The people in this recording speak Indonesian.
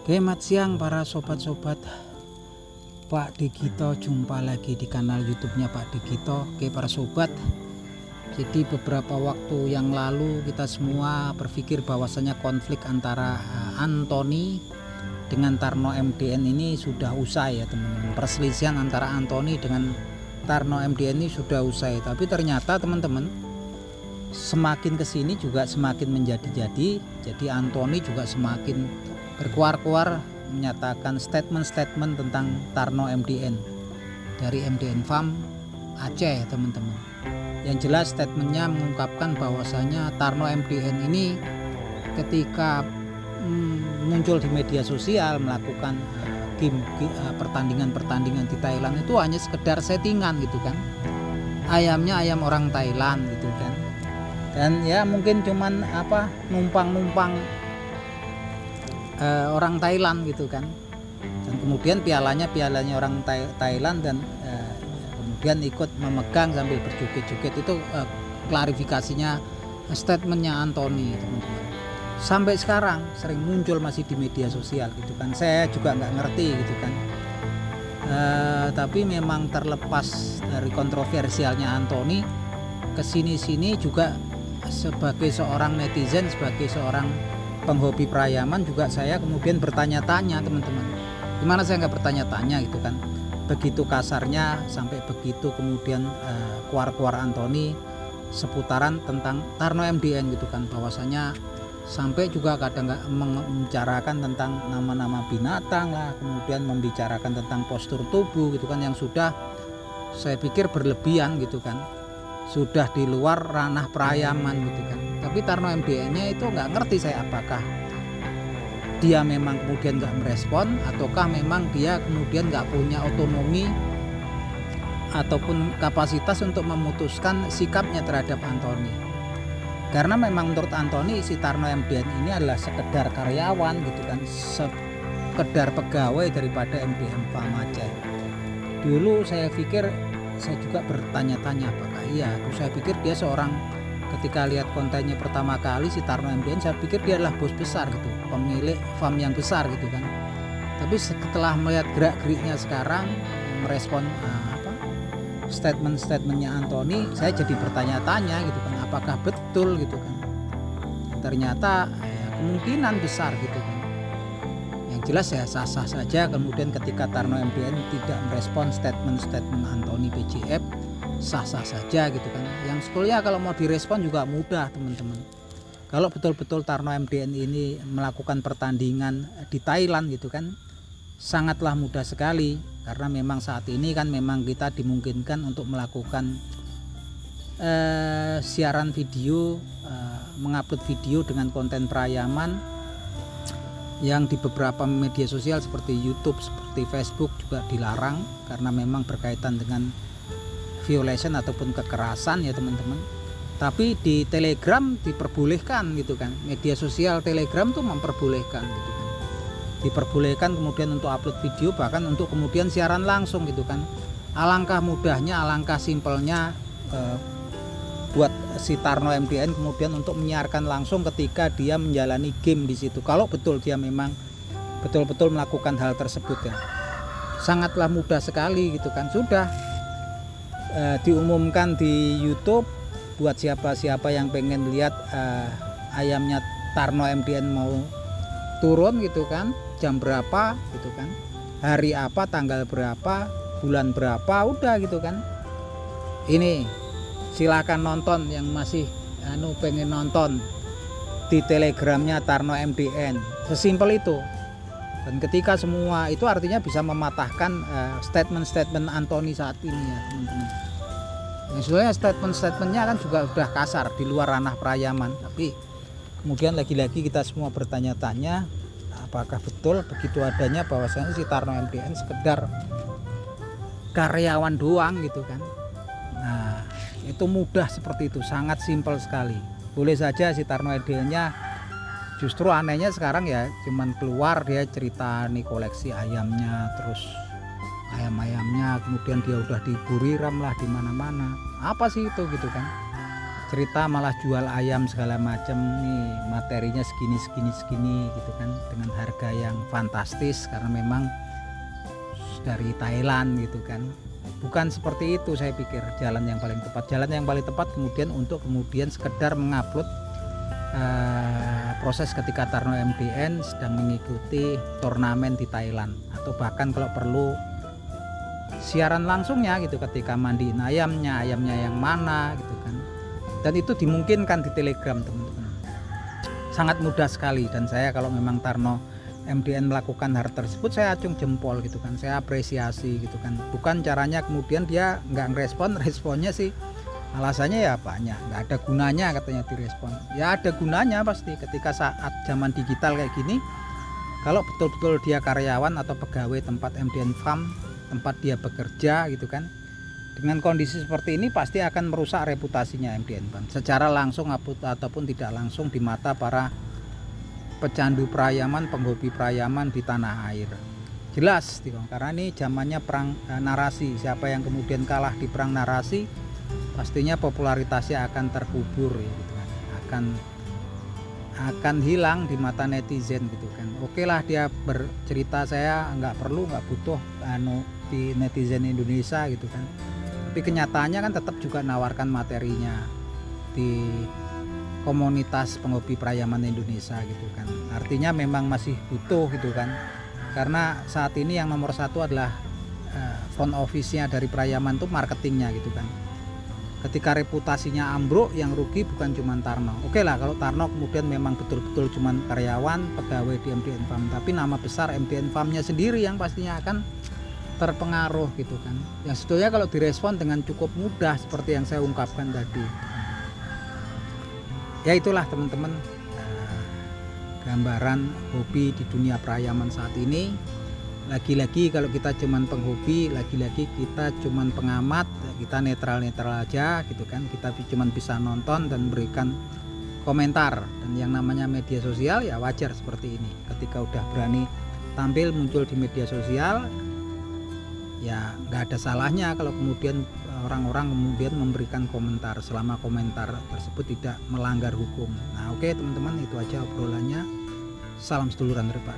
Selamat siang para sobat-sobat Pak Digito, jumpa lagi di kanal YouTube-nya Pak Digito. Oke para sobat, jadi beberapa waktu yang lalu kita semua berpikir bahwasanya konflik antara Anthony dengan Tarno MDN ini sudah usai ya teman-teman. Perselisihan antara Anthony dengan Tarno MDN ini sudah usai, tapi ternyata teman-teman semakin kesini juga semakin menjadi-jadi. Jadi Anthony juga semakin berkuar-kuar menyatakan statement-statement tentang Tarno MDN dari MDN Farm Aceh teman-teman. Yang jelas statementnya mengungkapkan bahwasanya Tarno MDN ini ketika muncul di media sosial melakukan pertandingan-pertandingan di Thailand itu hanya sekedar settingan gitu kan. Ayamnya ayam orang Thailand gitu kan. Dan ya mungkin cuman numpang-numpang orang Thailand gitu kan, dan kemudian pialanya orang Thailand, dan kemudian ikut memegang sambil berjoget-joget. Itu klarifikasinya statementnya Anthony teman-teman. Sampai sekarang sering muncul masih di media sosial gitu kan. Saya juga nggak ngerti gitu kan, tapi memang terlepas dari kontroversialnya Anthony, kesini-sini juga sebagai seorang netizen, sebagai seorang penghobi perayaman juga saya kemudian bertanya-tanya teman-teman. Gimana saya nggak bertanya-tanya gitu kan, begitu kasarnya sampai begitu kemudian keluar Anthony seputaran tentang Tarno MDN gitu kan, bahwasanya sampai juga kadang nggak membicarakan tentang nama-nama binatang lah, kemudian membicarakan tentang postur tubuh gitu kan, yang sudah saya pikir berlebihan gitu kan, sudah di luar ranah perayaman gitu kan. Tapi Tarno MDN-nya itu nggak ngerti saya, apakah dia memang kemudian nggak merespon, ataukah memang dia kemudian nggak punya otonomi ataupun kapasitas untuk memutuskan sikapnya terhadap Anthony. Karena memang menurut Anthony si Tarno MDN ini adalah sekedar karyawan gitu kan, sekedar pegawai daripada MDN Farm Aceh. Dulu saya pikir, saya juga bertanya-tanya apakah iya. Saya pikir dia seorang, ketika lihat kontennya pertama kali si Tarno MDN, saya pikir dia adalah bos besar gitu, pemilik farm yang besar gitu kan. Tapi setelah melihat gerak-geriknya sekarang, merespon statement-statementnya Anthony, saya jadi bertanya-tanya gitu kan, apakah betul gitu kan. Ternyata kemungkinan besar gitu kan. Yang jelas ya sah-sah saja kemudian ketika Tarno MDN tidak merespon statement-statement Anthony PJF, sah-sah saja gitu kan. Yang sebetulnya kalau mau direspon juga mudah teman-teman. Kalau betul-betul Tarno MDN ini melakukan pertandingan di Thailand gitu kan, sangatlah mudah sekali, karena memang saat ini kan memang kita dimungkinkan untuk melakukan siaran video, mengupload video dengan konten perayaman yang di beberapa media sosial seperti YouTube, seperti Facebook juga dilarang karena memang berkaitan dengan violation ataupun kekerasan ya teman-teman. Tapi di Telegram diperbolehkan gitu kan, media sosial Telegram tuh memperbolehkan gitu kan, diperbolehkan kemudian untuk upload video, bahkan untuk kemudian siaran langsung gitu kan. Alangkah mudahnya, alangkah simpelnya buat si Tarno MDN kemudian untuk menyiarkan langsung ketika dia menjalani game di situ. Kalau betul dia memang betul-betul melakukan hal tersebut ya, sangatlah mudah sekali gitu kan. Sudah diumumkan di YouTube buat siapa-siapa yang pengen lihat ayamnya Tarno MDN mau turun gitu kan, jam berapa gitu kan, hari apa, tanggal berapa, bulan berapa, udah gitu kan. Ini silakan nonton yang masih pengen nonton di Telegramnya Tarno MDN, sesimpel itu. Dan ketika semua itu artinya bisa mematahkan statement-statement Anthony saat ini ya teman-teman. Yang sebenarnya statement-statementnya kan juga sudah kasar, di luar ranah perayaman. Tapi kemudian lagi-lagi kita semua bertanya-tanya apakah betul begitu adanya bahwasanya si Tarno MDN sekedar karyawan doang gitu kan. Nah itu mudah seperti itu, sangat simpel sekali. Boleh saja si Tarno MDN-nya, justru anehnya sekarang ya cuman keluar dia cerita nih koleksi ayamnya, terus ayam-ayamnya kemudian dia udah diburiram lah di mana-mana. Apa sih itu gitu kan? cerita malah jual ayam segala macam, nih materinya segini gitu kan, dengan harga yang fantastis karena memang dari Thailand gitu kan. Bukan seperti itu, saya pikir jalan yang paling tepat kemudian untuk kemudian sekedar mengupload proses ketika Tarno MDN sedang mengikuti turnamen di Thailand, atau bahkan kalau perlu siaran langsungnya gitu ketika mandiin ayamnya yang mana gitu kan. Dan itu dimungkinkan di Telegram, teman-teman, sangat mudah sekali. Dan saya kalau memang Tarno MDN melakukan hal tersebut, saya acung jempol gitu kan, saya apresiasi gitu kan. Bukan caranya kemudian dia nggak ngerespon, responnya sih alasannya ya banyak, nggak ada gunanya katanya direspon. Ya ada gunanya pasti ketika saat zaman digital kayak gini. Kalau betul-betul dia karyawan atau pegawai tempat MDN Farm, tempat dia bekerja gitu kan, dengan kondisi seperti ini pasti akan merusak reputasinya MDN Farm secara langsung ataupun tidak langsung di mata para pecandu perayaman, penghobi perayaman di tanah air. Jelas karena ini zamannya perang narasi. Siapa yang kemudian kalah di perang narasi, pastinya popularitasnya akan terkubur ya, gitu kan. Akan hilang di mata netizen gitu kan. Oke lah dia bercerita, saya nggak butuh di netizen Indonesia gitu kan. Tapi kenyataannya kan tetap juga nawarkan materinya di komunitas penghobi perayaman Indonesia gitu kan. Artinya memang masih butuh gitu kan, karena saat ini yang nomor satu adalah front office-nya dari perayaman tuh marketingnya gitu kan. Ketika reputasinya ambruk, yang rugi bukan cuma Tarno. Oke lah kalau Tarno kemudian memang betul-betul cuma karyawan pegawai di MDN Farm, tapi nama besar MDN Farm-nya sendiri yang pastinya akan terpengaruh gitu kan. Yang sebetulnya kalau direspon dengan cukup mudah seperti yang saya ungkapkan tadi. Ya itulah teman-teman, gambaran hobi di dunia perayaman saat ini. Lagi-lagi kalau kita cuman penghobi, lagi-lagi kita cuman pengamat, kita netral-netral aja gitu kan. Kita cuman bisa nonton dan berikan komentar. Dan yang namanya media sosial ya wajar seperti ini. Ketika udah berani tampil muncul di media sosial, ya nggak ada salahnya kalau kemudian orang-orang kemudian memberikan komentar selama komentar tersebut tidak melanggar hukum. Nah oke teman-teman, itu aja obrolannya. Salam seduluran terbaik.